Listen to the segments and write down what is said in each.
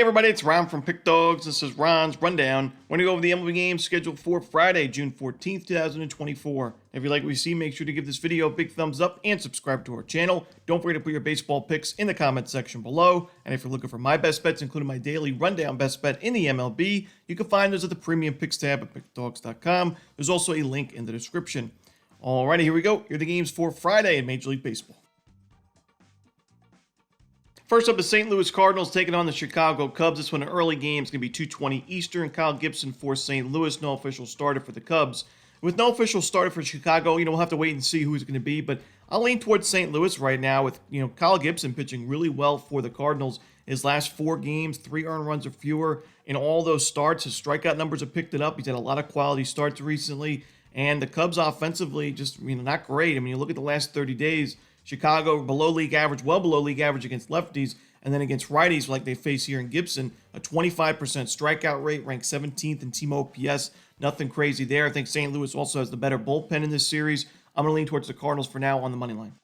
everybody, it's Ron from Pick Dawgz. This is Ron's Rundown. We're going to go over the MLB games scheduled for Friday, June 14th, 2024. If you like what you see, make sure to give this video a big thumbs up and subscribe to our channel. Don't forget to put your baseball picks in the comment section below. And if you're looking for my best bets, including my daily rundown best bet in the MLB, you can find those at the premium picks tab at pickdawgz.com. There's also a link in the description. Alrighty, here we go. Here are the games for Friday in Major League Baseball. First up, the St. Louis Cardinals taking on the Chicago Cubs. This one, an early game. It's going to be 2:20 Eastern. Kyle Gibson for St. Louis. No official starter for the Cubs. With no official starter for Chicago, we'll have to wait and see who it's going to be. But I'll lean towards St. Louis right now with, Kyle Gibson pitching really well for the Cardinals. His last 4 games, 3 earned runs or fewer. In all those starts, his strikeout numbers have picked it up. He's had a lot of quality starts recently. And the Cubs offensively just, not great. I mean, you look at the last 30 days, Chicago below league average, well below league average against lefties, and then against righties like they face here in Gibson, a 25% strikeout rate, ranked 17th in team OPS. Nothing crazy there. I think St. Louis also has the better bullpen in this series. I'm going to lean towards the Cardinals for now on the money line.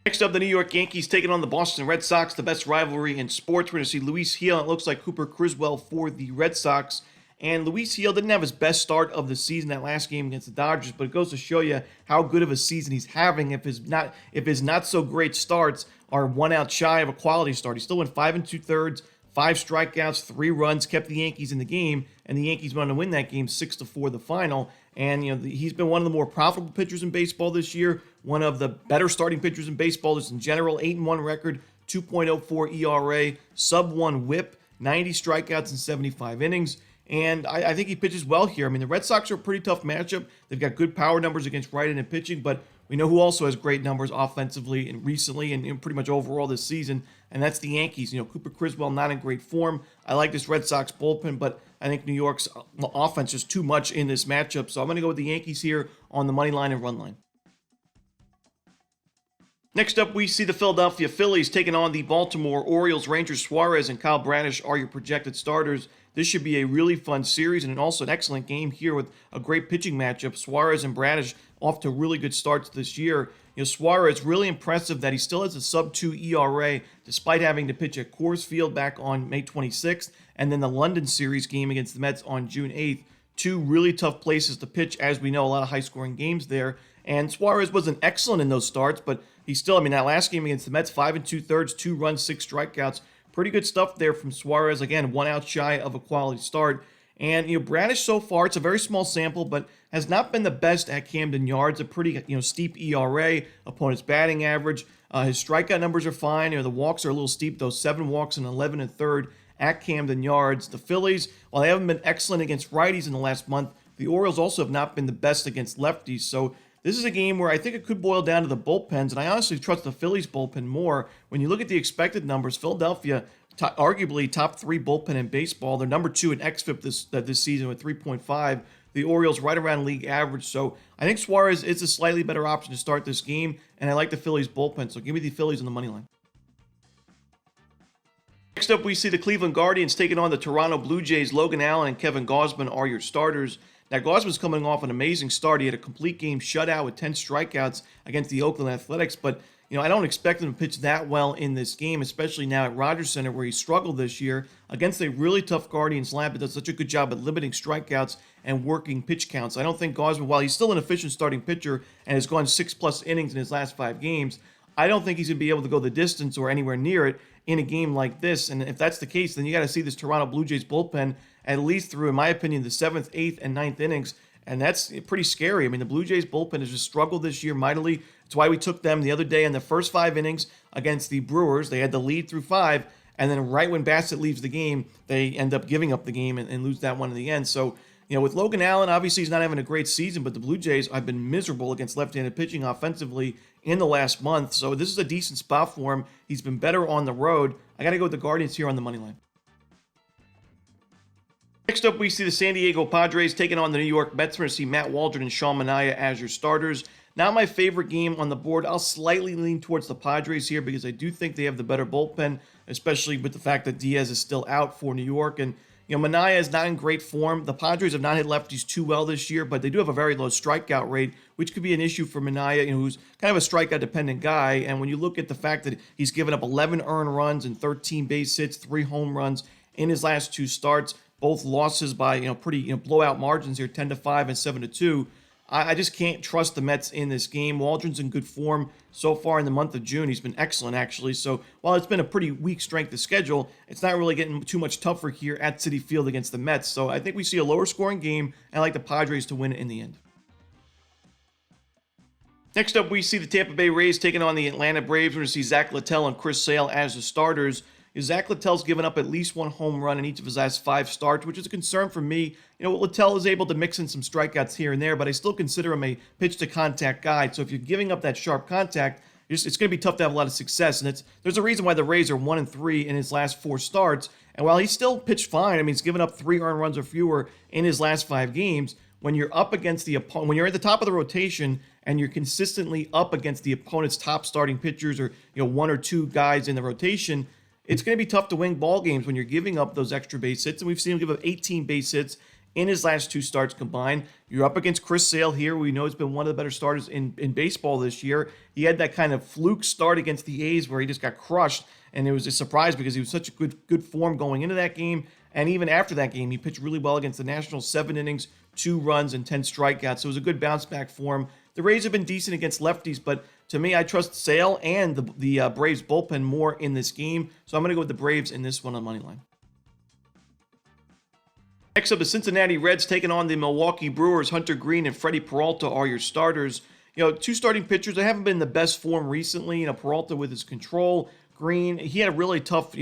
Next up, the New York Yankees taking on the Boston Red Sox, the best rivalry in sports. We're going to see Luis Gil, and it looks like Cooper Criswell for the Red Sox. And Luis Gil didn't have his best start of the season that last game against the Dodgers, but it goes to show you how good of a season he's having if his not so great starts are 1 out shy of a quality start. He still went 5 2/3, 5 strikeouts, 3 runs, kept the Yankees in the game, and the Yankees went on to win that game 6-4 the final. And he's been one of the more profitable pitchers in baseball this year, one of the better starting pitchers in baseball just in general. 8-1 record, 2.04 ERA, sub-1 WHIP, 90 strikeouts in 75 innings. And I think he pitches well here. I mean, the Red Sox are a pretty tough matchup. They've got good power numbers against right-handed pitching, but we know who also has great numbers offensively and recently and pretty much overall this season, and that's the Yankees. Cooper Criswell not in great form. I like this Red Sox bullpen, but I think New York's offense is too much in this matchup, so I'm going to go with the Yankees here on the money line and run line. Next up, we see the Philadelphia Phillies taking on the Baltimore Orioles. Rangers Suarez and Kyle Bradish are your projected starters. This should be a really fun series and also an excellent game here with a great pitching matchup. Suarez and Bradish off to really good starts this year. Suarez, really impressive that he still has a sub-2 ERA despite having to pitch at Coors Field back on May 26th and then the London series game against the Mets on June 8th. 2 really tough places to pitch, as we know, a lot of high-scoring games there. And Suarez wasn't excellent in those starts, but he still, that last game against the Mets, 5 2/3, 2 runs, 6 strikeouts. Pretty good stuff there from Suarez. Again, 1 out shy of a quality start. And, Bradish so far, it's a very small sample, but has not been the best at Camden Yards. A pretty, steep ERA, opponent's batting average. His strikeout numbers are fine. The walks are a little steep, though. 7 walks and 11 1/3 at Camden Yards. The Phillies, while they haven't been excellent against righties in the last month, the Orioles also have not been the best against lefties. So this is a game where I think it could boil down to the bullpens, and I honestly trust the Phillies bullpen more. When you look at the expected numbers, Philadelphia, arguably top 3 bullpen in baseball. They're number 2 in xFIP this season with 3.5. The Orioles right around league average. So I think Suarez is a slightly better option to start this game, and I like the Phillies bullpen. So give me the Phillies on the money line. Next up, we see the Cleveland Guardians taking on the Toronto Blue Jays. Logan Allen and Kevin Gausman are your starters. Now, Gausman's coming off an amazing start. He had a complete game shutout with 10 strikeouts against the Oakland Athletics, but I don't expect him to pitch that well in this game, especially now at Rogers Center where he struggled this year against a really tough Guardians lineup that does such a good job at limiting strikeouts and working pitch counts. I don't think Gausman, while he's still an efficient starting pitcher and has gone 6+ innings in his last 5 games, I don't think he's going to be able to go the distance or anywhere near it in a game like this. And if that's the case, then you got to see this Toronto Blue Jays bullpen at least through, in my opinion, the 7th, 8th, and 9th innings. And that's pretty scary. The Blue Jays bullpen has just struggled this year mightily. That's why we took them the other day in the first 5 innings against the Brewers. They had the lead through 5, and then right when Bassett leaves the game, they end up giving up the game and lose that one in the end. So, with Logan Allen, obviously he's not having a great season, but the Blue Jays have been miserable against left-handed pitching offensively in the last month. So this is a decent spot for him. He's been better on the road. I got to go with the Guardians here on the money line. Next up, we see the San Diego Padres taking on the New York Mets. We're going to see Matt Waldron and Sean Manaea as your starters. Not my favorite game on the board. I'll slightly lean towards the Padres here because I do think they have the better bullpen, especially with the fact that Diaz is still out for New York. And, Manaea is not in great form. The Padres have not hit lefties too well this year, but they do have a very low strikeout rate, which could be an issue for Manaea, who's kind of a strikeout-dependent guy. And when you look at the fact that he's given up 11 earned runs and 13 base hits, 3 home runs in his last 2 starts, both losses by pretty blowout margins here, 10-5 and 7-2. I just can't trust the Mets in this game. Waldron's in good form so far in the month of June. He's been excellent, actually. So while it's been a pretty weak strength of schedule, it's not really getting too much tougher here at Citi Field against the Mets. So I think we see a lower scoring game, and I like the Padres to win it in the end. Next up, we see the Tampa Bay Rays taking on the Atlanta Braves. We're going to see Zach Littell and Chris Sale as the starters. Zach Littell's given up at least 1 home run in each of his last 5 starts, which is a concern for me. Littell is able to mix in some strikeouts here and there, but I still consider him a pitch-to-contact guy. So if you're giving up that sharp contact, it's going to be tough to have a lot of success. And there's a reason why the Rays are 1-3 in his last 4 starts. And while he's still pitched fine, he's given up 3 earned runs or fewer in his last 5 games. When you're up against the opponent, when you're at the top of the rotation and you're consistently up against the opponent's top starting pitchers or 1 or 2 guys in the rotation, it's going to be tough to win ball games when you're giving up those extra base hits. And we've seen him give up 18 base hits in his last 2 starts combined. You're up against Chris Sale here. We know he's been one of the better starters in baseball this year. He had that kind of fluke start against the A's where he just got crushed. And it was a surprise because he was such a good form going into that game. And even after that game, he pitched really well against the Nationals, 7 innings, 2 runs, and 10 strikeouts. So it was a good bounce back for him. The Rays have been decent against lefties, but to me, I trust Sale and the Braves bullpen more in this game. So I'm going to go with the Braves in this one on money line. Next up, the Cincinnati Reds taking on the Milwaukee Brewers. Hunter Green and Freddie Peralta are your starters. 2 starting pitchers. They haven't been in the best form recently. Peralta with his control. Green, he had a really tough,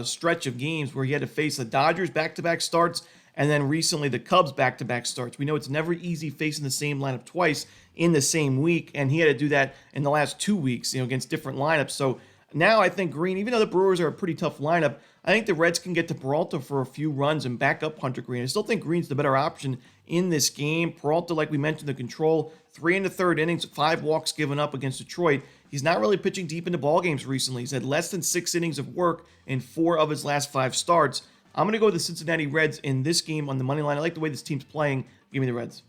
stretch of games where he had to face the Dodgers back-to-back starts and then recently the Cubs back-to-back starts. We know it's never easy facing the same lineup twice in the same week, and he had to do that in the last 2 weeks, against different lineups. So now I think Green, even though the Brewers are a pretty tough lineup, I think the Reds can get to Peralta for a few runs and back up Hunter Green. I still think Green's the better option in this game. Peralta, like we mentioned, the control, 3 1/3 innings, 5 walks given up against Detroit. He's not really pitching deep into ball games recently. He's had less than 6 innings of work in 4 of his last 5 starts. I'm going to go with the Cincinnati Reds in this game on the money line. I like the way this team's playing. Give me the Reds.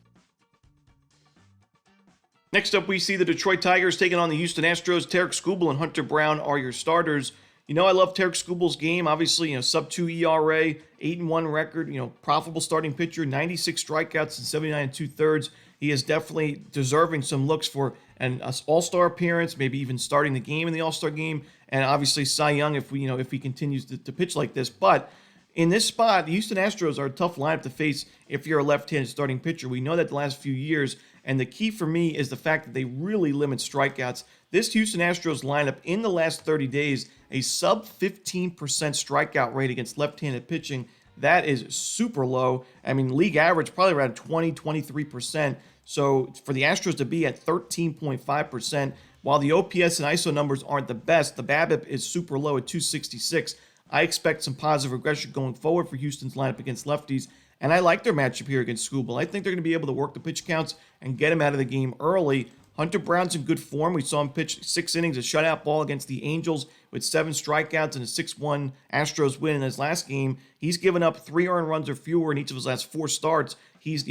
Next up, we see the Detroit Tigers taking on the Houston Astros. Tarek Skubal and Hunter Brown are your starters. I love Tarek Skubal's game. Obviously, sub-2 ERA, 8-1 record, profitable starting pitcher, 96 strikeouts and 79 2/3. He is definitely deserving some looks for an all-star appearance, maybe even starting the game in the all-star game, and obviously Cy Young if he continues to pitch like this. But in this spot, the Houston Astros are a tough lineup to face if you're a left-handed starting pitcher. We know that the last few years, and the key for me is the fact that they really limit strikeouts. This Houston Astros lineup in the last 30 days, a sub 15% strikeout rate against left-handed pitching. That is super low. League average probably around 20-23%. So for the Astros to be at 13.5%, while the OPS and ISO numbers aren't the best, the BABIP is super low at 266. I expect some positive regression going forward for Houston's lineup against lefties, and I like their matchup here against Skubal. I think they're going to be able to work the pitch counts and get him out of the game early. Hunter Brown's in good form. We saw him pitch 6 innings of shutout ball against the Angels with 7 strikeouts and a 6-1 Astros win in his last game. He's given up 3 earned runs or fewer in each of his last 4 starts.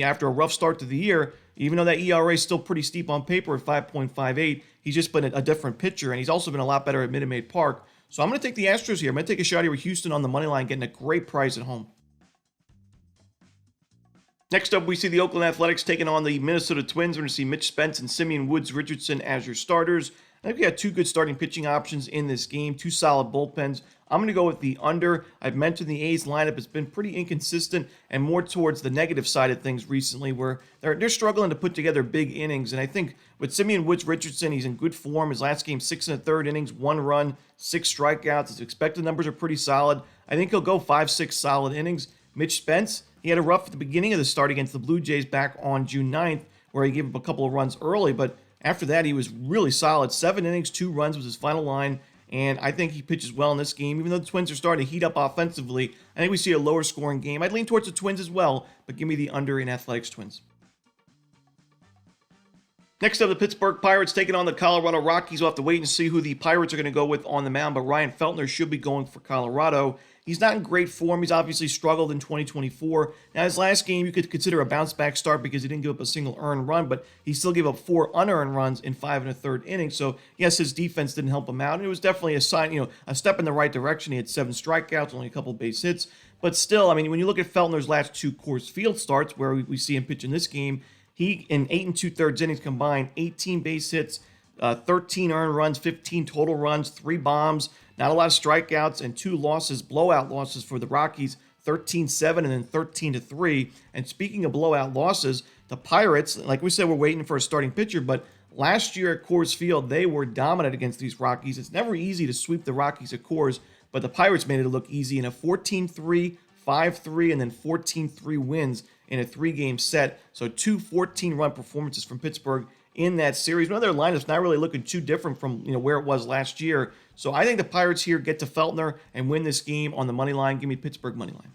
After a rough start to the year, even though that ERA is still pretty steep on paper at 5.58, he's just been a different pitcher, and he's also been a lot better at Minute Maid Park. So I'm going to take the Astros here. I'm going to take a shot here with Houston on the money line, getting a great price at home. Next up, we see the Oakland Athletics taking on the Minnesota Twins. We're going to see Mitch Spence and Simeon Woods-Richardson as your starters. I think we got 2 good starting pitching options in this game, 2 solid bullpens. I'm going to go with the under. I've mentioned the A's lineup has been pretty inconsistent and more towards the negative side of things recently, where they're struggling to put together big innings. And I think with Simeon Woods-Richardson, he's in good form. His last game, 6 1/3 innings, 1 run, 6 strikeouts. His expected numbers are pretty solid. I think he'll go 5-6 solid innings. Mitch Spence, he had a rough at the beginning of the start against the Blue Jays back on June 9th, where he gave up a couple of runs early, but after that, he was really solid. 7 innings, 2 runs was his final line, and I think he pitches well in this game. Even though the Twins are starting to heat up offensively, I think we see a lower scoring game. I'd lean towards the Twins as well, but give me the under in Athletics Twins. Next up, the Pittsburgh Pirates taking on the Colorado Rockies. We'll have to wait and see who the Pirates are going to go with on the mound, but Ryan Feltner should be going for Colorado. He's not in great form. He's obviously struggled in 2024. Now, his last game, you could consider a bounce-back start because he didn't give up a single earned run, but he still gave up 4 unearned runs in 5 1/3 innings. So, yes, his defense didn't help him out, and it was definitely a sign, a step in the right direction. He had 7 strikeouts, only a couple base hits. But still, I mean, when you look at Feltner's last 2 Coors Field starts, where we see him pitch in this game, he, in 8 2/3 innings combined, 18 base hits, 13 earned runs, 15 total runs, 3 bombs, not a lot of strikeouts, and 2 losses, blowout losses for the Rockies, 13-7 and then 13-3. And speaking of blowout losses, the Pirates, like we said, we're waiting for a starting pitcher, but last year at Coors Field, they were dominant against these Rockies. It's never easy to sweep the Rockies at Coors, but the Pirates made it look easy in a 14-3, 5-3, and then 14-3 wins in a 3-game set. So 2 14-run performances from Pittsburgh in that series. One of their lineups not really looking too different from where it was last year. So I think the Pirates here get to Feltner and win this game on the money line. Give me Pittsburgh money line.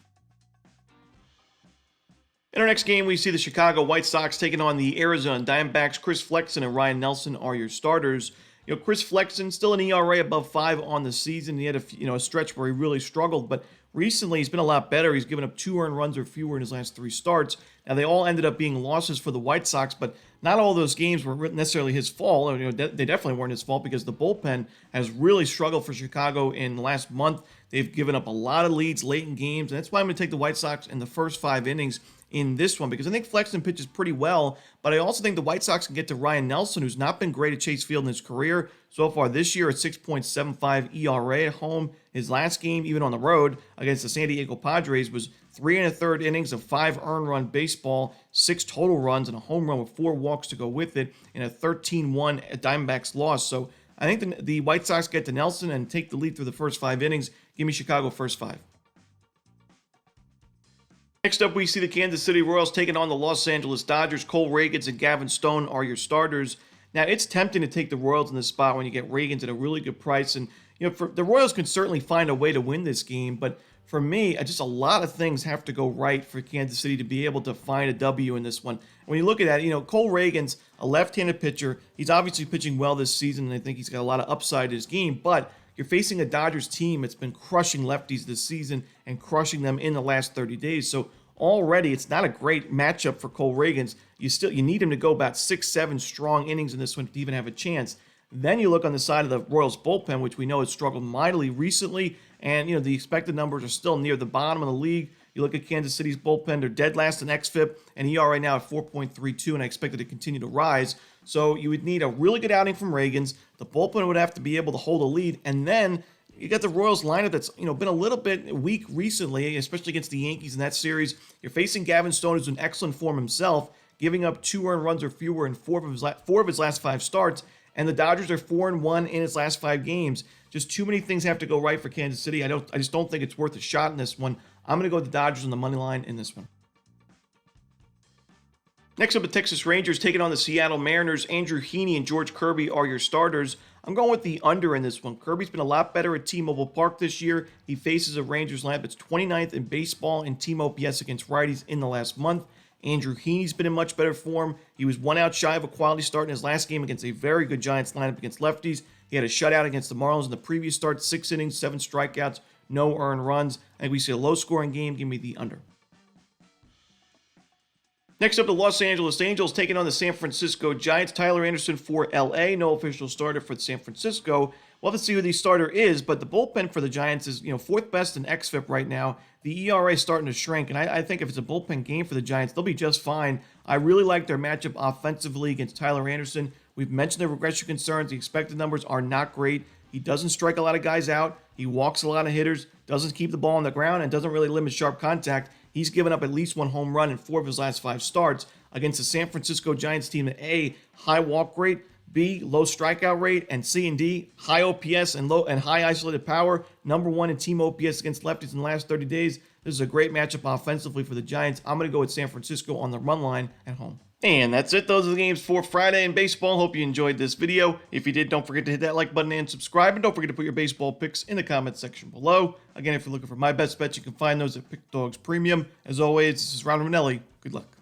In our next game, we see the Chicago White Sox taking on the Arizona Diamondbacks. Chris Flexen and Ryan Nelson are your starters. Chris Flexen still an ERA above 5 on the season. He had a stretch where he really struggled, but recently he's been a lot better. He's given up 2 earned runs or fewer in his last 3 starts. Now, they all ended up being losses for the White Sox, but not all those games were necessarily his fault. They definitely weren't his fault because the bullpen has really struggled for Chicago in the last month. They've given up a lot of leads late in games, and that's why I'm going to take the White Sox in the first 5 innings in this one, because I think Flexen pitches pretty well, but I also think the White Sox can get to Ryan Nelson, who's not been great at Chase Field in his career so far this year, at 6.75 ERA at home. His last game, even on the road against the San Diego Padres, was 3 1/3 innings of 5 earned run baseball, 6 total runs, and a home run with 4 walks to go with it in a 13-1 Diamondbacks loss. So I think the White Sox get to Nelson and take the lead through the first 5 innings. Give me Chicago first 5. Next up, we see the Kansas City Royals taking on the Los Angeles Dodgers. Cole Ragans and Gavin Stone are your starters. Now, it's tempting to take the Royals in this spot when you get Ragans at a really good price. And, the Royals can certainly find a way to win this game. But for me, just a lot of things have to go right for Kansas City to be able to find a W in this one. When you look at that, Cole Ragans, a left-handed pitcher, he's obviously pitching well this season, and I think he's got a lot of upside in his game. But you're facing a Dodgers team that's been crushing lefties this season and crushing them in the last 30 days. So already it's not a great matchup for Cole Ragans. You need him to go about 6-7 strong innings in this one to even have a chance. Then you look on the side of the Royals bullpen, which we know has struggled mightily recently, and the expected numbers are still near the bottom of the league. You look at Kansas City's bullpen, they're dead last in xFIP, and ERA now at 4.32, and I expect it to continue to rise. So you would need a really good outing from Ragans. The bullpen would have to be able to hold a lead, and then you got the Royals lineup that's been a little bit weak recently, especially against the Yankees in that series. You're facing Gavin Stone, who's in excellent form himself, giving up 2 earned runs or fewer in 4 of his last 5 starts, and the Dodgers are 4-1 in his last 5 games. Just too many things have to go right for Kansas City. I just don't think it's worth a shot in this one. I'm going to go with the Dodgers on the money line in this one. Next up, the Texas Rangers taking on the Seattle Mariners. Andrew Heaney and George Kirby are your starters. I'm going with the under in this one. Kirby's been a lot better at T-Mobile Park this year. He faces a Rangers lineup that's 29th in baseball in team OPS against righties in the last month. Andrew Heaney's been in much better form. He was 1 out shy of a quality start in his last game against a very good Giants lineup against lefties. He had a shutout against the Marlins in the previous start, 6 innings, 7 strikeouts, no earned runs. I think we see a low-scoring game. Give me the under. Next up, the Los Angeles Angels taking on the San Francisco Giants. Tyler Anderson for LA, no official starter for San Francisco. We'll have to see who the starter is, but the bullpen for the Giants is 4th best in xFIP right now. The ERA is starting to shrink, and I think if it's a bullpen game for the Giants, they'll be just fine. I really like their matchup offensively against Tyler Anderson. We've mentioned the regression concerns. The expected numbers are not great. He doesn't strike a lot of guys out. He walks a lot of hitters, doesn't keep the ball on the ground, and doesn't really limit sharp contact. He's given up at least 1 home run in 4 of his last 5 starts against the San Francisco Giants team that A, high walk rate, B, low strikeout rate, and C and D, high OPS and high isolated power, number 1 in team OPS against lefties in the last 30 days. This is a great matchup offensively for the Giants. I'm going to go with San Francisco on the run line at home. And that's it. Those are the games for Friday in baseball. Hope you enjoyed this video. If you did, don't forget to hit that like button and subscribe. And don't forget to put your baseball picks in the comments section below. Again, if you're looking for my best bets, you can find those at Pick Dawgz Premium. As always, this is Romanelli. Good luck.